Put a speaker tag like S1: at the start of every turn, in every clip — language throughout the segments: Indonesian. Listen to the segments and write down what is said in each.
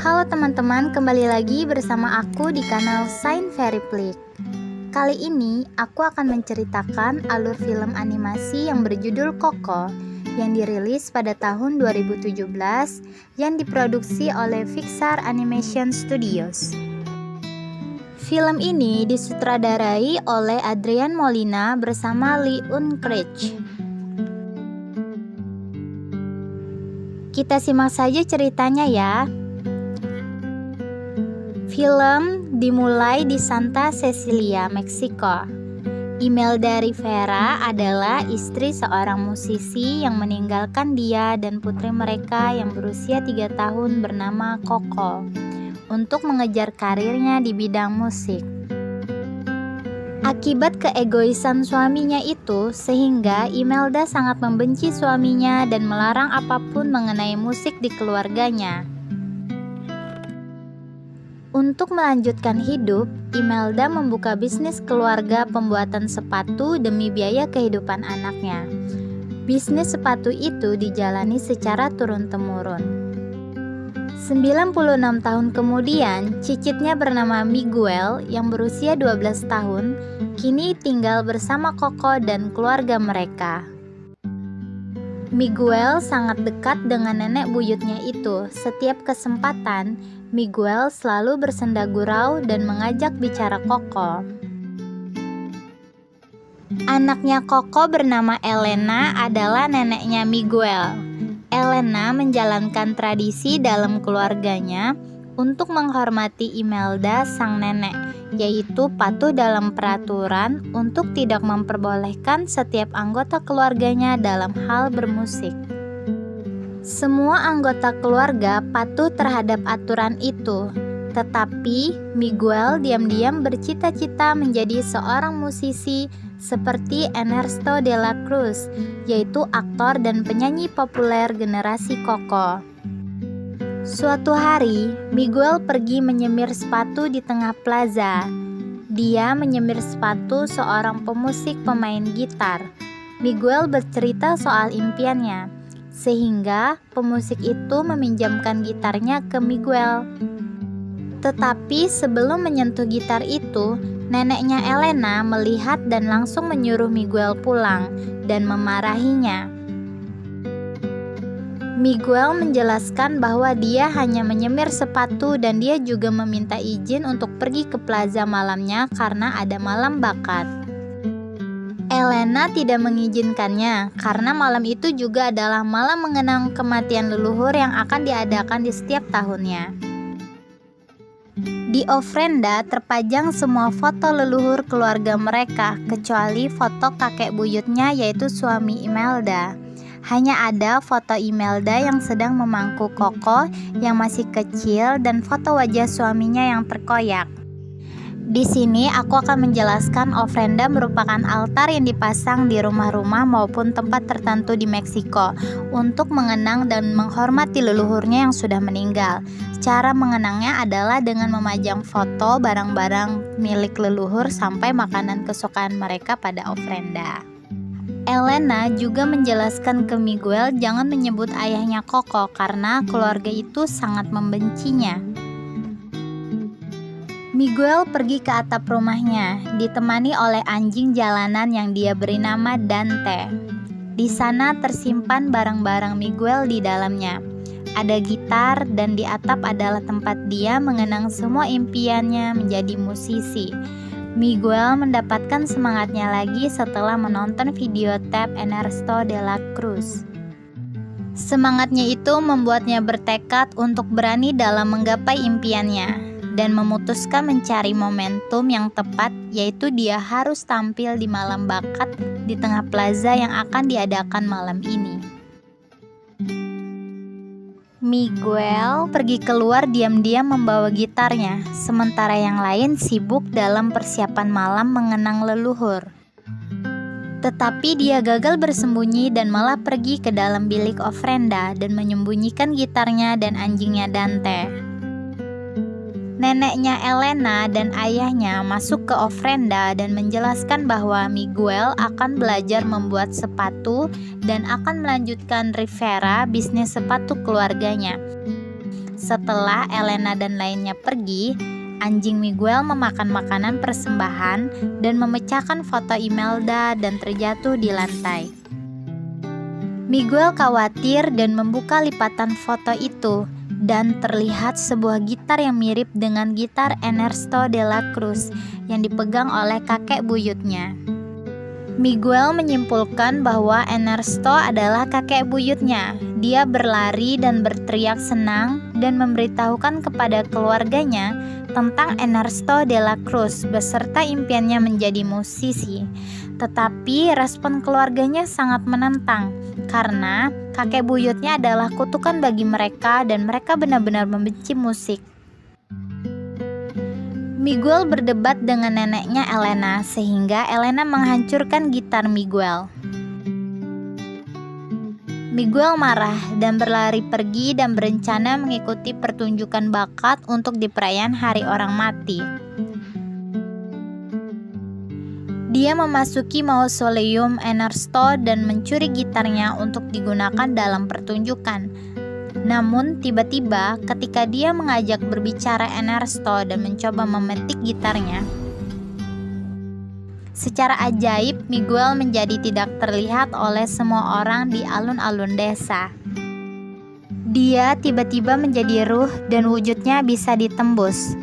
S1: Halo teman-teman, kembali lagi bersama aku di kanal Shine Very Flick. Kali ini aku akan menceritakan alur film animasi yang berjudul Coco yang dirilis pada tahun 2017 yang diproduksi oleh Pixar Animation Studios. Film ini disutradarai oleh Adrian Molina bersama Lee Unkrich. Kita simak saja ceritanya ya. Film dimulai di Santa Cecilia, Meksiko. Imelda Rivera adalah istri seorang musisi yang meninggalkan dia dan putri mereka yang berusia 3 tahun bernama Coco untuk mengejar karirnya di bidang musik. Akibat keegoisan suaminya itu, sehingga Imelda sangat membenci suaminya dan melarang apapun mengenai musik di keluarganya. Untuk melanjutkan hidup, Imelda membuka bisnis keluarga pembuatan sepatu demi biaya kehidupan anaknya. Bisnis sepatu itu dijalani secara turun-temurun. 96 tahun kemudian, cicitnya bernama Miguel yang berusia 12 tahun, kini tinggal bersama Coco dan keluarga mereka. Miguel sangat dekat dengan nenek buyutnya itu. Setiap kesempatan, Miguel selalu bersenda gurau dan mengajak bicara Coco. Anaknya Coco bernama Elena adalah neneknya Miguel. Elena menjalankan tradisi dalam keluarganya untuk menghormati Imelda sang nenek, yaitu patuh dalam peraturan untuk tidak memperbolehkan setiap anggota keluarganya dalam hal bermusik. Semua anggota keluarga patuh terhadap aturan itu, tetapi Miguel diam-diam bercita-cita menjadi seorang musisi seperti Ernesto de la Cruz, yaitu aktor dan penyanyi populer generasi Coco. Suatu hari, Miguel pergi menyemir sepatu di tengah plaza. Dia menyemir sepatu seorang pemusik pemain gitar. Miguel bercerita soal impiannya, sehingga pemusik itu meminjamkan gitarnya ke Miguel. Tetapi sebelum menyentuh gitar itu, neneknya Elena melihat dan langsung menyuruh Miguel pulang dan memarahinya. Miguel menjelaskan bahwa dia hanya menyemir sepatu dan dia juga meminta izin untuk pergi ke plaza malamnya karena ada malam bakat. Elena tidak mengizinkannya karena malam itu juga adalah malam mengenang kematian leluhur yang akan diadakan di setiap tahunnya. Di ofrenda terpajang semua foto leluhur keluarga mereka kecuali foto kakek buyutnya yaitu suami Imelda. Hanya ada foto Imelda yang sedang memangku Coco yang masih kecil dan foto wajah suaminya yang terkoyak. Di sini aku akan menjelaskan ofrenda merupakan altar yang dipasang di rumah-rumah maupun tempat tertentu di Meksiko untuk mengenang dan menghormati leluhurnya yang sudah meninggal. Cara mengenangnya adalah dengan memajang foto barang-barang milik leluhur sampai makanan kesukaan mereka pada ofrenda. Elena juga menjelaskan ke Miguel jangan menyebut ayahnya Coco karena keluarga itu sangat membencinya. Miguel pergi ke atap rumahnya, ditemani oleh anjing jalanan yang dia beri nama Dante. Di sana tersimpan barang-barang Miguel di dalamnya. Ada gitar dan di atap adalah tempat dia mengenang semua impiannya menjadi musisi. Miguel mendapatkan semangatnya lagi setelah menonton video tape Ernesto de la Cruz. Semangatnya itu membuatnya bertekad untuk berani dalam menggapai impiannya dan memutuskan mencari momentum yang tepat, yaitu dia harus tampil di malam bakat di tengah plaza yang akan diadakan malam ini. Miguel pergi keluar diam-diam membawa gitarnya, sementara yang lain sibuk dalam persiapan malam mengenang leluhur. Tetapi dia gagal bersembunyi dan malah pergi ke dalam bilik ofrenda dan menyembunyikan gitarnya dan anjingnya Dante. Neneknya Elena dan ayahnya masuk ke ofrenda dan menjelaskan bahwa Miguel akan belajar membuat sepatu dan akan melanjutkan Rivera bisnis sepatu keluarganya. Setelah Elena dan lainnya pergi, anjing Miguel memakan makanan persembahan dan memecahkan foto Imelda dan terjatuh di lantai. Miguel khawatir dan membuka lipatan foto itu, dan terlihat sebuah gitar yang mirip dengan gitar Ernesto de la Cruz yang dipegang oleh kakek buyutnya. Miguel menyimpulkan bahwa Ernesto adalah kakek buyutnya. Dia berlari dan berteriak senang dan memberitahukan kepada keluarganya tentang Ernesto de la Cruz beserta impiannya menjadi musisi. Tetapi respon keluarganya sangat menentang karena kakek buyutnya adalah kutukan bagi mereka dan mereka benar-benar membenci musik. Miguel berdebat dengan neneknya Elena sehingga Elena menghancurkan gitar Miguel. Miguel marah dan berlari pergi dan berencana mengikuti pertunjukan bakat untuk di perayaan Hari Orang Mati. Dia memasuki mausoleum Ernesto dan mencuri gitarnya untuk digunakan dalam pertunjukan. Namun tiba-tiba ketika dia mengajak berbicara Ernesto dan mencoba memetik gitarnya, secara ajaib Miguel menjadi tidak terlihat oleh semua orang di alun-alun desa. Dia tiba-tiba menjadi ruh dan wujudnya bisa ditembus.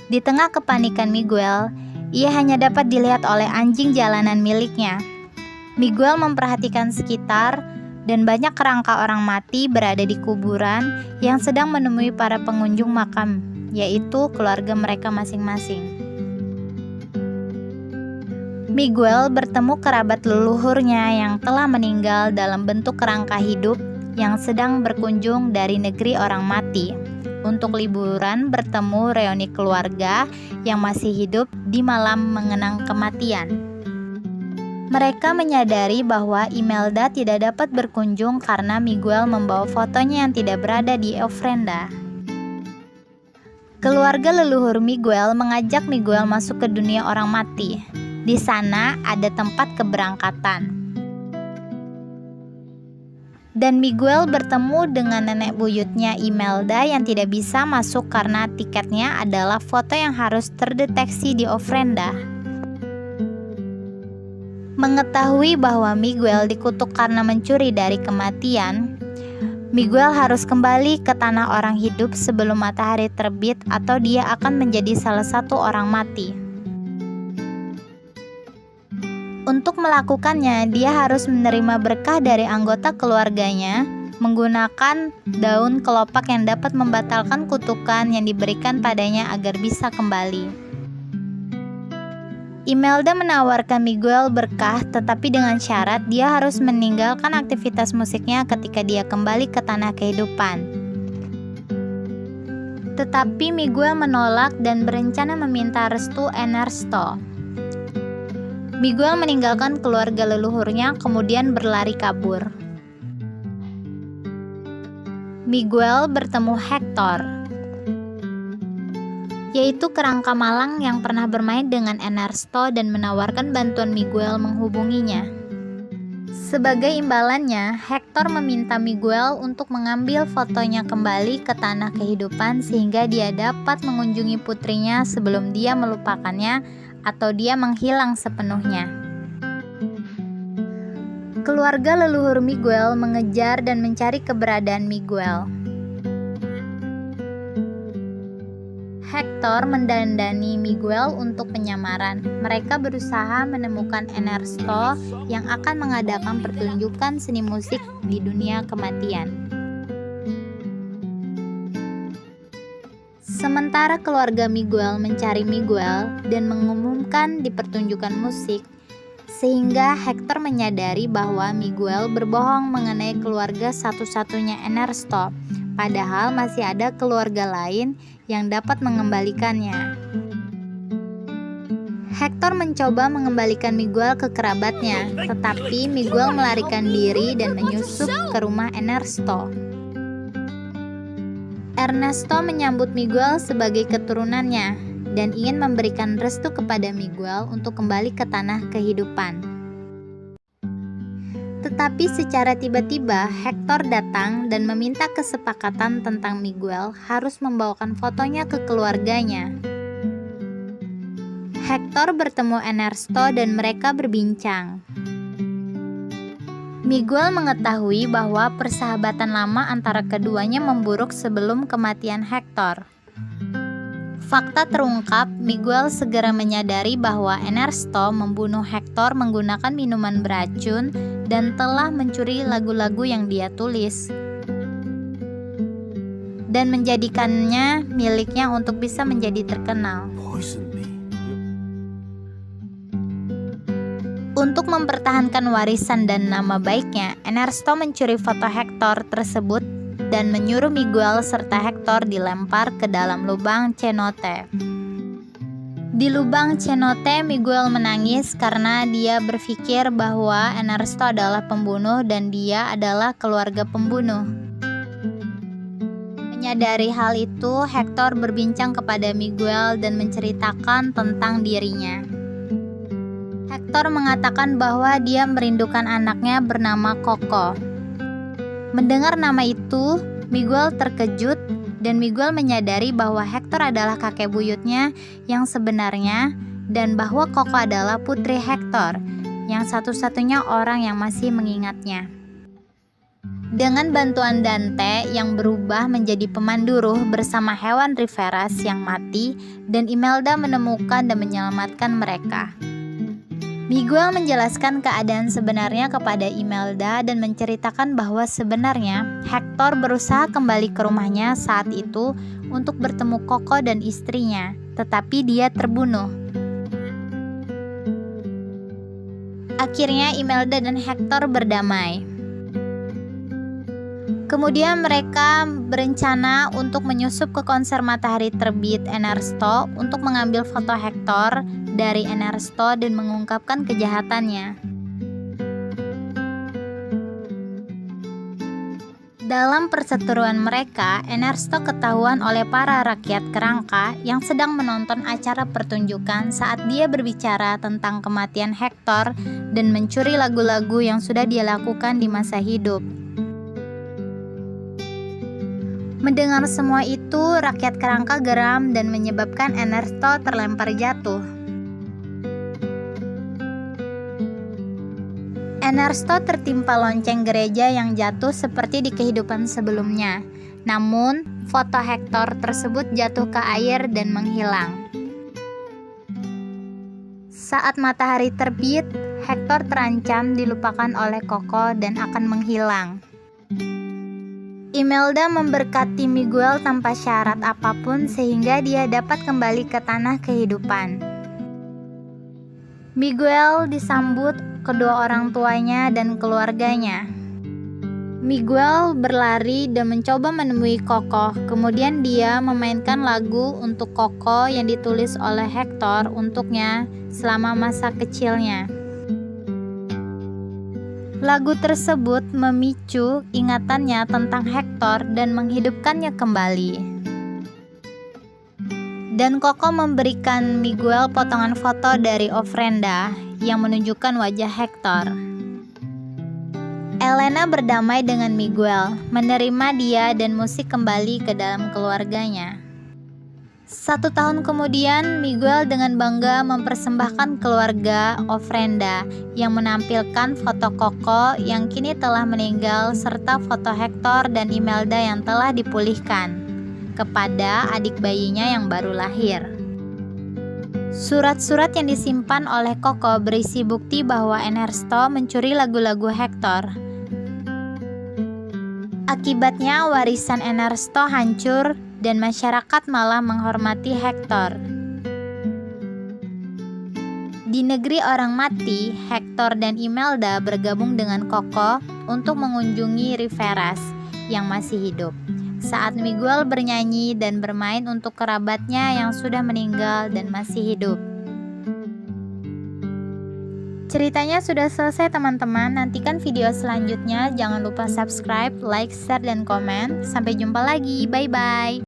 S1: Di tengah kepanikan Miguel, ia hanya dapat dilihat oleh anjing jalanan miliknya. Miguel memperhatikan sekitar dan banyak kerangka orang mati berada di kuburan yang sedang menemui para pengunjung makam, yaitu keluarga mereka masing-masing. Miguel bertemu kerabat leluhurnya yang telah meninggal dalam bentuk kerangka hidup yang sedang berkunjung dari negeri orang mati untuk liburan bertemu reuni keluarga yang masih hidup di malam mengenang kematian. Mereka menyadari bahwa Imelda tidak dapat berkunjung karena Miguel membawa fotonya yang tidak berada di ofrenda. Keluarga leluhur Miguel mengajak Miguel masuk ke dunia orang mati. Di sana ada tempat keberangkatan. Dan Miguel bertemu dengan nenek buyutnya Imelda yang tidak bisa masuk karena tiketnya adalah foto yang harus terdeteksi di ofrenda. Mengetahui bahwa Miguel dikutuk karena mencuri dari kematian, Miguel harus kembali ke tanah orang hidup sebelum matahari terbit atau dia akan menjadi salah satu orang mati. Untuk melakukannya, dia harus menerima berkah dari anggota keluarganya menggunakan daun kelopak yang dapat membatalkan kutukan yang diberikan padanya agar bisa kembali. Imelda menawarkan Miguel berkah, tetapi dengan syarat dia harus meninggalkan aktivitas musiknya ketika dia kembali ke tanah kehidupan. Tetapi Miguel menolak dan berencana meminta restu Ernesto. Miguel meninggalkan keluarga leluhurnya kemudian berlari kabur. Miguel bertemu Hector, yaitu kerangka malang yang pernah bermain dengan Ernesto dan menawarkan bantuan Miguel menghubunginya. Sebagai imbalannya, Hector meminta Miguel untuk mengambil fotonya kembali ke tanah kehidupan sehingga dia dapat mengunjungi putrinya sebelum dia melupakannya atau dia menghilang sepenuhnya. Keluarga leluhur Miguel mengejar dan mencari keberadaan Miguel. Hector mendandani Miguel untuk penyamaran. Mereka berusaha menemukan Ernesto yang akan mengadakan pertunjukan seni musik di dunia kematian. Sementara keluarga Miguel mencari Miguel dan mengumumkan di pertunjukan musik, sehingga Hector menyadari bahwa Miguel berbohong mengenai keluarga satu-satunya Ernesto, padahal masih ada keluarga lain yang dapat mengembalikannya. Hector mencoba mengembalikan Miguel ke kerabatnya, tetapi Miguel melarikan diri dan menyusup ke rumah Ernesto. Ernesto menyambut Miguel sebagai keturunannya dan ingin memberikan restu kepada Miguel untuk kembali ke tanah kehidupan. Tetapi secara tiba-tiba Hector datang dan meminta kesepakatan tentang Miguel harus membawakan fotonya ke keluarganya. Hector bertemu Ernesto dan mereka berbincang. Miguel mengetahui bahwa persahabatan lama antara keduanya memburuk sebelum kematian Hector. Fakta terungkap, Miguel segera menyadari bahwa Ernesto membunuh Hector menggunakan minuman beracun dan telah mencuri lagu-lagu yang dia tulis dan menjadikannya miliknya untuk bisa menjadi terkenal. Untuk mempertahankan warisan dan nama baiknya, Ernesto mencuri foto Hector tersebut dan menyuruh Miguel serta Hector dilempar ke dalam lubang cenote. Di lubang cenote, Miguel menangis karena dia berpikir bahwa Ernesto adalah pembunuh dan dia adalah keluarga pembunuh. Menyadari hal itu, Hector berbincang kepada Miguel dan menceritakan tentang dirinya. Hector mengatakan bahwa dia merindukan anaknya bernama Coco. Mendengar nama itu, Miguel terkejut dan Miguel menyadari bahwa Hector adalah kakek buyutnya yang sebenarnya dan bahwa Coco adalah putri Hector, yang satu-satunya orang yang masih mengingatnya. Dengan bantuan Dante yang berubah menjadi pemandu ruh bersama hewan Riveras yang mati, dan Imelda menemukan dan menyelamatkan mereka. Miguel menjelaskan keadaan sebenarnya kepada Imelda dan menceritakan bahwa sebenarnya Hector berusaha kembali ke rumahnya saat itu untuk bertemu Coco dan istrinya, tetapi dia terbunuh. Akhirnya Imelda dan Hector berdamai. Kemudian mereka berencana untuk menyusup ke konser Matahari Terbit Ernesto untuk mengambil foto Hector dari Ernesto dan mengungkapkan kejahatannya. Dalam perseteruan mereka, Ernesto ketahuan oleh para rakyat kerangka yang sedang menonton acara pertunjukan saat dia berbicara tentang kematian Hector dan mencuri lagu-lagu yang sudah dia lakukan di masa hidup. Mendengar semua itu, rakyat kerangka geram dan menyebabkan Ernesto terlempar jatuh. Ernesto tertimpa lonceng gereja yang jatuh seperti di kehidupan sebelumnya. Namun, foto Hector tersebut jatuh ke air dan menghilang. Saat matahari terbit, Hector terancam dilupakan oleh Coco dan akan menghilang. Imelda memberkati Miguel tanpa syarat apapun sehingga dia dapat kembali ke tanah kehidupan. Miguel disambut kedua orang tuanya dan keluarganya. Miguel berlari dan mencoba menemui Coco. Kemudian dia memainkan lagu untuk Coco yang ditulis oleh Hector untuknya selama masa kecilnya. Lagu tersebut memicu ingatannya tentang Hector dan menghidupkannya kembali. Dan Coco memberikan Miguel potongan foto dari ofrenda yang menunjukkan wajah Hector. Elena berdamai dengan Miguel, menerima dia dan musik kembali ke dalam keluarganya. 1 tahun kemudian, Miguel dengan bangga mempersembahkan keluarga ofrenda yang menampilkan foto Coco yang kini telah meninggal serta foto Hector dan Imelda yang telah dipulihkan kepada adik bayinya yang baru lahir. Surat-surat yang disimpan oleh Coco berisi bukti bahwa Ernesto mencuri lagu-lagu Hector. Akibatnya warisan Ernesto hancur dan masyarakat malah menghormati Hector. Di negeri orang mati, Hector dan Imelda bergabung dengan Coco untuk mengunjungi Riveras yang masih hidup. Saat Miguel bernyanyi dan bermain untuk kerabatnya yang sudah meninggal dan masih hidup. Ceritanya sudah selesai teman-teman, nantikan video selanjutnya. Jangan lupa subscribe, like, share, dan komen. Sampai jumpa lagi, bye-bye.